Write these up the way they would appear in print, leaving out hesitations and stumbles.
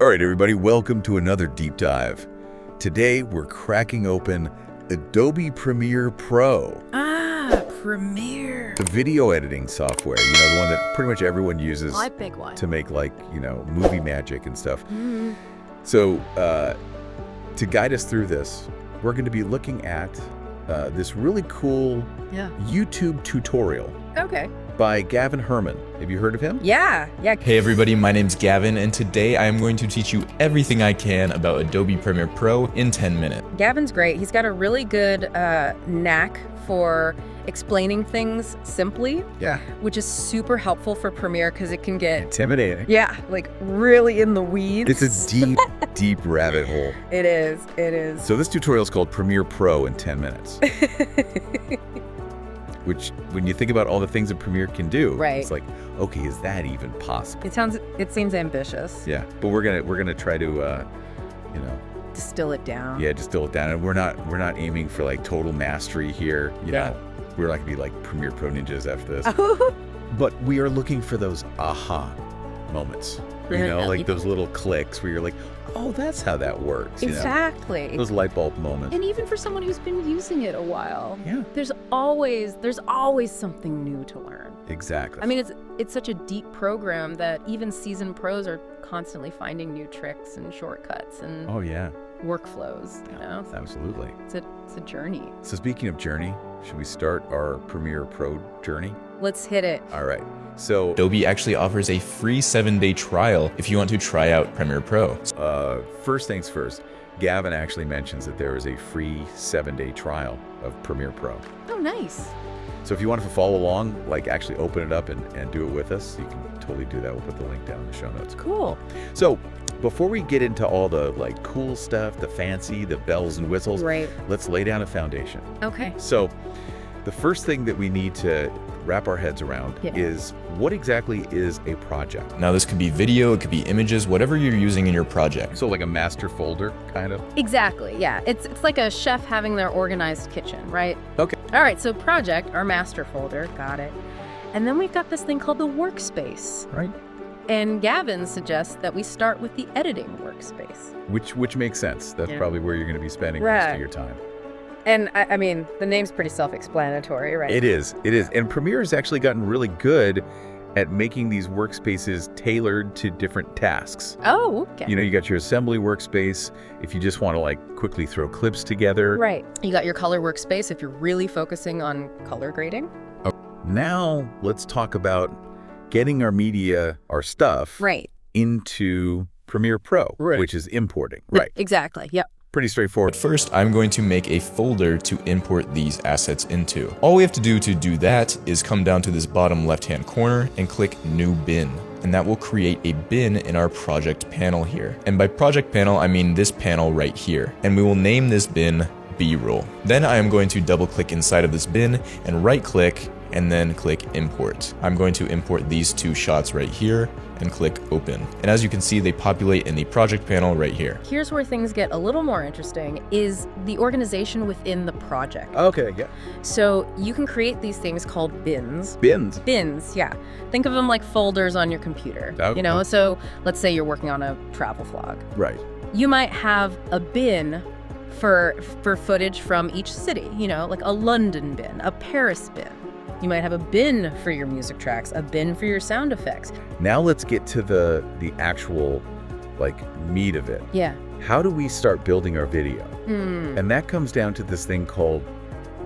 All right, everybody, welcome to another deep dive. Today, we're cracking open Adobe Premiere Pro. Premiere. The video editing software, the one that pretty much everyone uses My big one. to make movie magic and stuff. So to guide us through this, we're going to be looking at this really cool YouTube tutorial. Okay. By Gavin Herman. Have you heard of him? Yeah. Hey everybody, my name's Gavin, and today I am going to teach you everything I can about Adobe Premiere Pro in 10 minutes. Gavin's great. He's got a really good knack for explaining things simply. Yeah. Which is super helpful for Premiere because it can get intimidating. Yeah, like really in the weeds. It's a deep, deep rabbit hole. It is. So this tutorial is called Premiere Pro in 10 minutes. Which, when you think about all the things that Premiere can do, right. It's like, okay, is that even possible? It seems ambitious. Yeah, but we're gonna try to, distill it down. Yeah, distill it down, and we're not aiming for like total mastery here. You know, we're not gonna be like Premiere Pro ninjas after this. But we are looking for those aha moments. Like those little clicks where you're like, oh, that's how that works. Exactly. Those light bulb moments. And even for someone who's been using it a while, there's always something new to learn. Exactly. I mean, it's such a deep program that even seasoned pros are constantly finding new tricks and shortcuts and workflows. Absolutely. It's a journey. So speaking of journey, should we start our Premiere Pro journey? Let's hit it. All right. So Adobe actually offers a free 7-day trial if you want to try out Premiere Pro. First things first, Gavin actually mentions that there is a free 7-day trial of Premiere Pro. Oh, nice. So if you want to follow along, like actually open it up and do it with us, you can totally do that. We'll put the link down in the show notes. Cool. So before we get into all the cool stuff, the fancy, the bells and whistles, let's lay down a foundation. Okay. So the first thing that we need to wrap our heads around is what exactly is a project? Now this could be video, it could be images, whatever you're using in your project. So like a master folder, kind of? Exactly, yeah. It's like a chef having their organized kitchen, right? Okay. All right, so project, our master folder, got it. And then we've got this thing called the workspace. Right. And Gavin suggests that we start with the editing workspace. Which makes sense. That's probably where you're going to be spending most of your time. And I mean, the name's pretty self-explanatory, right? It is. And Premiere has actually gotten really good at making these workspaces tailored to different tasks. Oh, okay. You got your assembly workspace if you just want to quickly throw clips together. Right. You got your color workspace if you're really focusing on color grading. Okay. Now let's talk about getting our media, our stuff, into Premiere Pro, which is importing. Right. Exactly. Yep. Pretty straightforward. But first, I'm going to make a folder to import these assets into. All we have to do that is come down to this bottom left-hand corner and click New Bin. And that will create a bin in our project panel here. And by project panel, I mean this panel right here. And we will name this bin B-roll. Then I am going to double click inside of this bin and right click and then click import. I'm going to import these two shots right here and click open. And as you can see, they populate in the project panel right here. Here's where things get a little more interesting is the organization within the project. Okay, yeah. So you can create these things called bins. Bins, yeah. Think of them like folders on your computer. Okay. So let's say you're working on a travel vlog. Right. You might have a bin for footage from each city, like a London bin, a Paris bin. You might have a bin for your music tracks, a bin for your sound effects. Now let's get to the actual meat of it. Yeah. How do we start building our video? And that comes down to this thing called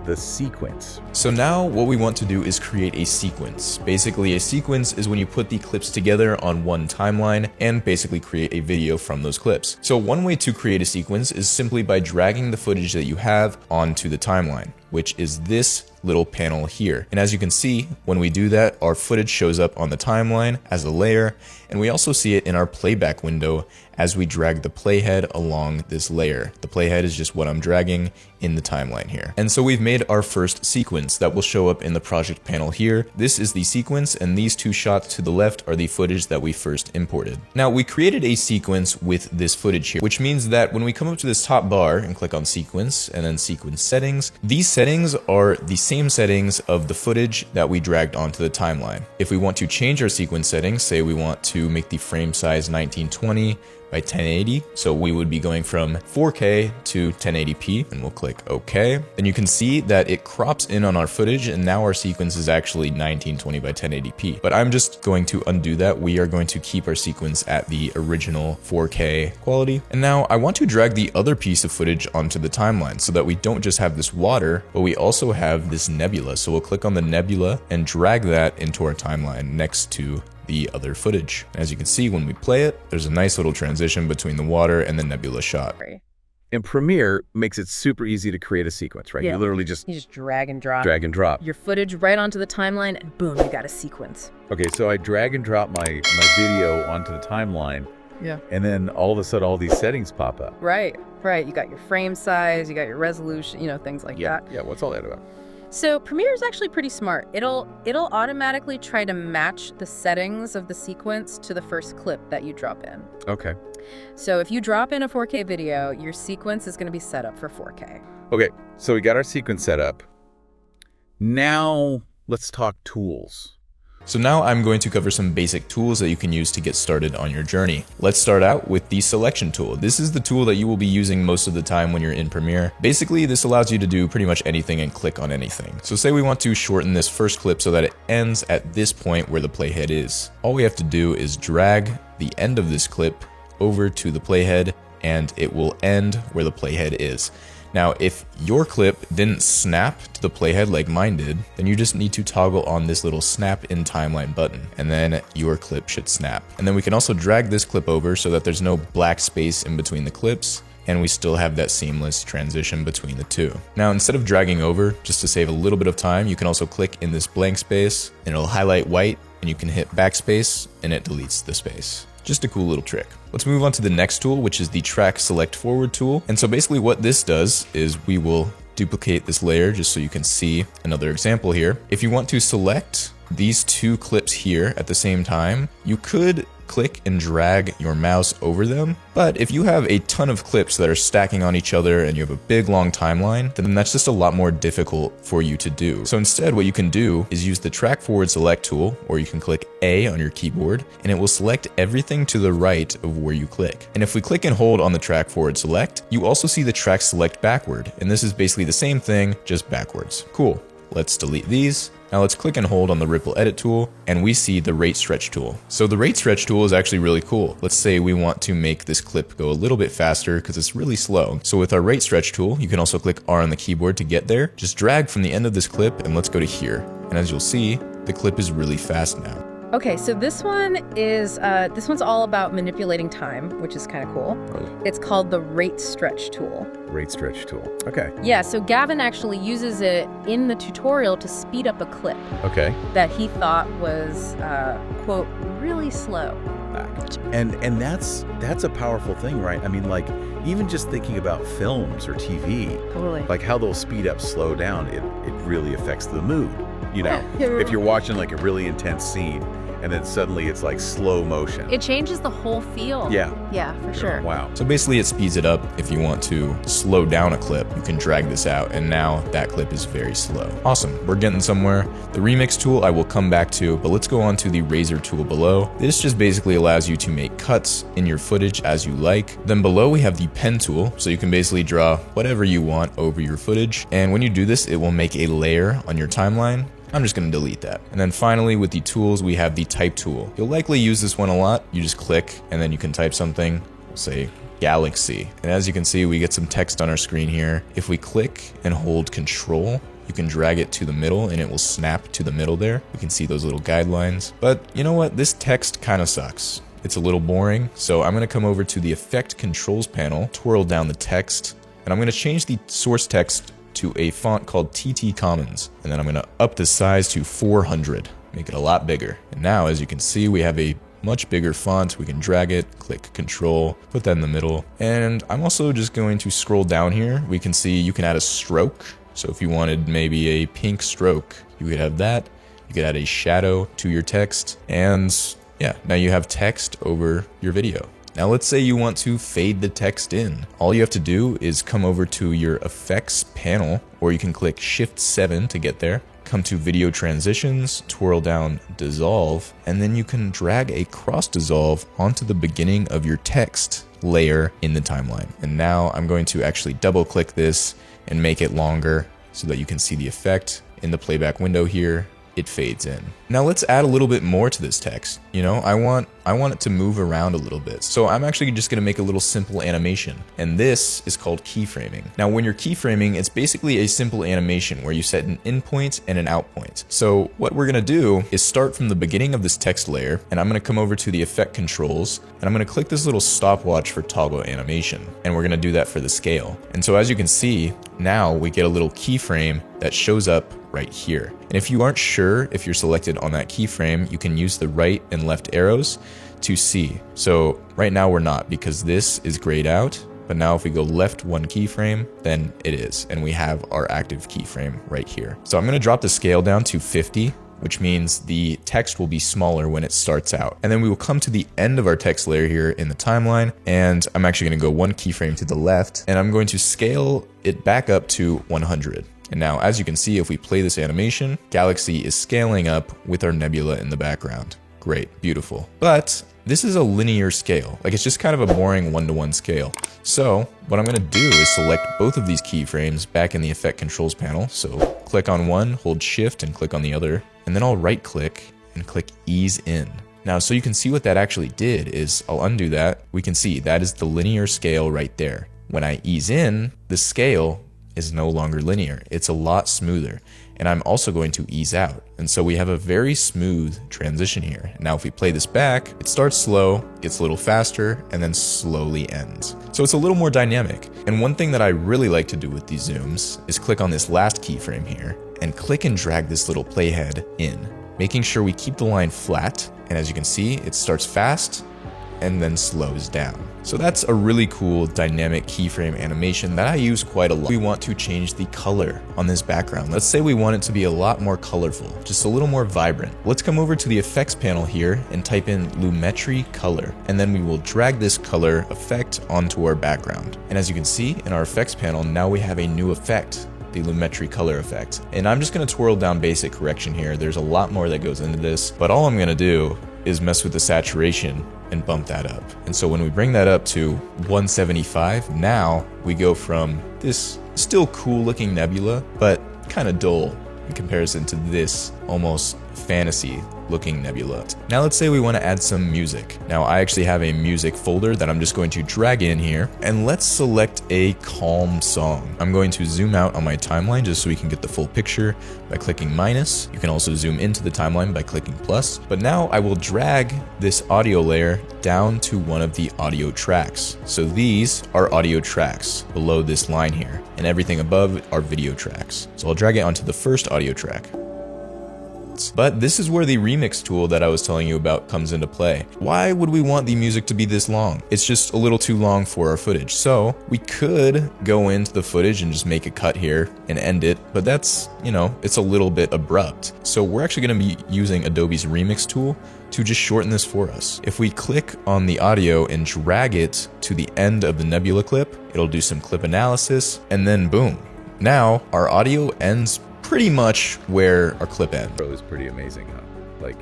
the sequence. So now what we want to do is create a sequence. Basically, a sequence is when you put the clips together on one timeline and basically create a video from those clips. So one way to create a sequence is simply by dragging the footage that you have onto the timeline, which is this little panel here. And as you can see, when we do that, our footage shows up on the timeline as a layer, and we also see it in our playback window as we drag the playhead along this layer. The playhead is just what I'm dragging in the timeline here. And so we've made our first sequence that will show up in the project panel here. This is the sequence, and these two shots to the left are the footage that we first imported. Now we created a sequence with this footage here, which means that when we come up to this top bar and click on sequence and then sequence settings, these settings are the same settings of the footage that we dragged onto the timeline. If we want to change our sequence settings, say we want to make the frame size 1920 by 1080. So we would be going from 4K to 1080p, and we'll click OK. Then you can see that it crops in on our footage, and now our sequence is actually 1920 by 1080p. But I'm just going to undo that. We are going to keep our sequence at the original 4K quality. And now I want to drag the other piece of footage onto the timeline so that we don't just have this water, but we also have this nebula. So we'll click on the nebula and drag that into our timeline next to the other footage. As you can see, when we play it, there's a nice little transition between the water and the nebula shot. And Premiere makes it super easy to create a sequence, right? Yeah. You literally just drag and drop. drag and drop. Your footage right onto the timeline, and boom, you got a sequence. Okay, so I drag and drop my video onto the timeline, Yeah. and then all of a sudden all these settings pop up. Right. You got your frame size, you got your resolution, things like that. Yeah, what's all that about? So Premiere is actually pretty smart. It'll automatically try to match the settings of the sequence to the first clip that you drop in. Okay. So if you drop in a 4K video, your sequence is going to be set up for 4K. Okay, so we got our sequence set up. Now let's talk tools. So now I'm going to cover some basic tools that you can use to get started on your journey. Let's start out with the selection tool. This is the tool that you will be using most of the time when you're in Premiere. Basically, this allows you to do pretty much anything and click on anything. So say we want to shorten this first clip so that it ends at this point where the playhead is. All we have to do is drag the end of this clip over to the playhead, and it will end where the playhead is. Now, if your clip didn't snap to the playhead like mine did, then you just need to toggle on this little snap in timeline button, and then your clip should snap. And then we can also drag this clip over so that there's no black space in between the clips, and we still have that seamless transition between the two. Now, instead of dragging over, just to save a little bit of time, you can also click in this blank space, and it'll highlight white, and you can hit backspace, and it deletes the space. Just a cool little trick. Let's move on to the next tool, which is the track select forward tool. And so basically what this does is we will duplicate this layer just so you can see another example here. If you want to select these two clips here at the same time, you could click and drag your mouse over them. But if you have a ton of clips that are stacking on each other and you have a big long timeline, then that's just a lot more difficult for you to do. So instead, what you can do is use the track forward select tool, or you can click A on your keyboard, and it will select everything to the right of where you click. And if we click and hold on the track forward select, you also see the track select backward. And this is basically the same thing, just backwards. Cool. Let's delete these. Now let's click and hold on the ripple edit tool, and we see the rate stretch tool. So the rate stretch tool is actually really cool. Let's say we want to make this clip go a little bit faster because it's really slow. So with our rate stretch tool, you can also click R on the keyboard to get there. Just drag from the end of this clip and let's go to here. And as you'll see, the clip is really fast now. Okay, so this one's all about manipulating time, which is kind of cool. It's called the rate stretch tool. Rate stretch tool. Okay. Yeah, so Gavin actually uses it in the tutorial to speed up a clip Okay. that he thought was, quote, really slow. And that's a powerful thing, right? I mean, like, even just thinking about films or TV, Totally. like how they'll speed up, slow down, it really affects the mood. You know, if you're watching like a really intense scene and then suddenly it's like slow motion. It changes the whole feel. Yeah. Yeah, for sure. Wow. So basically it speeds it up. If you want to slow down a clip, you can drag this out, and now that clip is very slow. Awesome, we're getting somewhere. The remix tool I will come back to, but let's go on to the razor tool below. This just basically allows you to make cuts in your footage as you like. Then below we have the pen tool, so you can basically draw whatever you want over your footage. And when you do this, it will make a layer on your timeline. I'm just going to delete that. And then finally with the tools, we have the type tool. You'll likely use this one a lot. You just click and then you can type something, say galaxy. And as you can see, we get some text on our screen here. If we click and hold Control, you can drag it to the middle and it will snap to the middle there. You can see those little guidelines. But you know what? This text kind of sucks. It's a little boring. So I'm going to come over to the Effect Controls panel, twirl down the text, and I'm going to change the source text to a font called TT Commons. And then I'm gonna up the size to 400, make it a lot bigger. And now, as you can see, we have a much bigger font. We can drag it, click Control, put that in the middle. And I'm also just going to scroll down here. We can see you can add a stroke. So if you wanted maybe a pink stroke, you could have that. You could add a shadow to your text. And yeah, now you have text over your video. Now let's say you want to fade the text in. All you have to do is come over to your effects panel, or you can click Shift 7 to get there. Come to video transitions, twirl down dissolve, and then you can drag a cross dissolve onto the beginning of your text. layer in the timeline. And now I'm going to actually double click this and make it longer so that you can see the effect. In the playback window here, it fades in. Now let's add a little bit more to this text. You know, I want it to move around a little bit. So I'm actually just gonna make a little simple animation. And this is called keyframing. Now when you're keyframing, it's basically a simple animation where you set an in point and an out point. So what we're gonna do is start from the beginning of this text layer, and I'm gonna come over to the effect controls, and I'm gonna click this little stopwatch for toggle animation. And we're gonna do that for the scale. And so as you can see, now we get a little keyframe that shows up right here. And if you aren't sure if you're selected on that keyframe, you can use the right and left arrows to see. So right now we're not, because this is grayed out, but now if we go left one keyframe, then it is, and we have our active keyframe right here. So I'm gonna drop the scale down to 50, which means the text will be smaller when it starts out. And then we will come to the end of our text layer here in the timeline, and I'm actually gonna go one keyframe to the left, and I'm going to scale it back up to 100. And now, as you can see, if we play this animation, Galaxy is scaling up with our nebula in the background. Great, beautiful. But this is a linear scale. Like, it's just kind of a boring one-to-one scale. So what I'm gonna do is select both of these keyframes back in the effect controls panel. So click on one, hold shift and click on the other, and then I'll right click and click ease in. Now, so you can see what that actually did is, I'll undo that. We can see that is the linear scale right there. When I ease in, the scale is no longer linear. It's a lot smoother. And I'm also going to ease out. And so we have a very smooth transition here. Now, if we play this back, it starts slow, gets a little faster, and then slowly ends. So it's a little more dynamic. And one thing that I really like to do with these zooms is click on this last keyframe here and click and drag this little playhead in, making sure we keep the line flat. And as you can see, it starts fast and then slows down. So that's a really cool dynamic keyframe animation that I use quite a lot. We want to change the color on this background. Let's say we want it to be a lot more colorful, just a little more vibrant. Let's come over to the effects panel here and type in Lumetri color, and then we will drag this color effect onto our background. And as you can see in our effects panel, now we have a new effect, the Lumetri color effect. And I'm just gonna twirl down basic correction here. There's a lot more that goes into this, but all I'm gonna do is mess with the saturation and bump that up. And so when we bring that up to 175, now we go from this still cool looking nebula, but kind of dull in comparison to this almost fantasy looking nebula. Now let's say we want to add some music. Now I actually have a music folder that I'm just going to drag in here, and let's select a calm song. I'm going to zoom out on my timeline just so we can get the full picture by clicking minus. You can also zoom into the timeline by clicking plus. But now I will drag this audio layer down to one of the audio tracks. So these are audio tracks below this line here, and everything above are video tracks. So I'll drag it onto the first audio track. But this is where the remix tool that I was telling you about comes into play. Why would we want the music to be this long? It's just a little too long for our footage. So we could go into the footage and just make a cut here and end it, but that's, you know, it's a little bit abrupt. So we're actually gonna be using Adobe's remix tool to just shorten this for us. If we click on the audio and drag it to the end of the nebula clip, it'll do some clip analysis, and then boom. Now our audio ends pretty much where our clip ends. Pro is pretty amazing, huh? Like,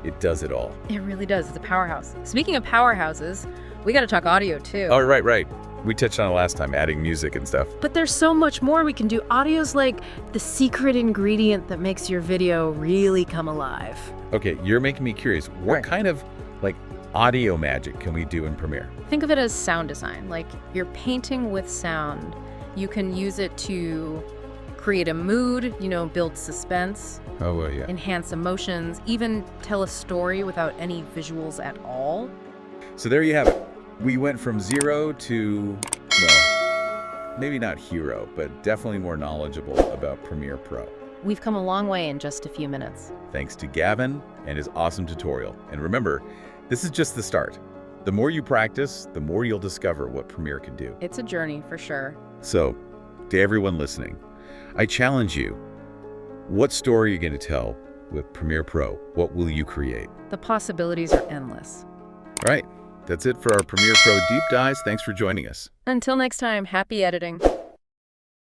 it does it all. It really does. It's a powerhouse. Speaking of powerhouses, we got to talk audio too. Oh, right. We touched on it last time, adding music and stuff. But there's so much more we can do. Audio's like the secret ingredient that makes your video really come alive. Okay, you're making me curious. What kind of, like, audio magic can we do in Premiere? Think of it as sound design. Like, you're painting with sound. You can use it to create a mood, you know, build suspense, Yeah. enhance emotions, even tell a story without any visuals at all. So there you have it. We went from zero to, well, maybe not hero, but definitely more knowledgeable about Premiere Pro. We've come a long way in just a few minutes. Thanks to Gavin and his awesome tutorial. And remember, this is just the start. The more you practice, the more you'll discover what Premiere can do. It's a journey for sure. So, to everyone listening, I challenge you, what story are you going to tell with Premiere Pro? What will you create? The possibilities are endless. All right, that's it for our Premiere Pro Deep Dives. Thanks for joining us. Until next time, happy editing.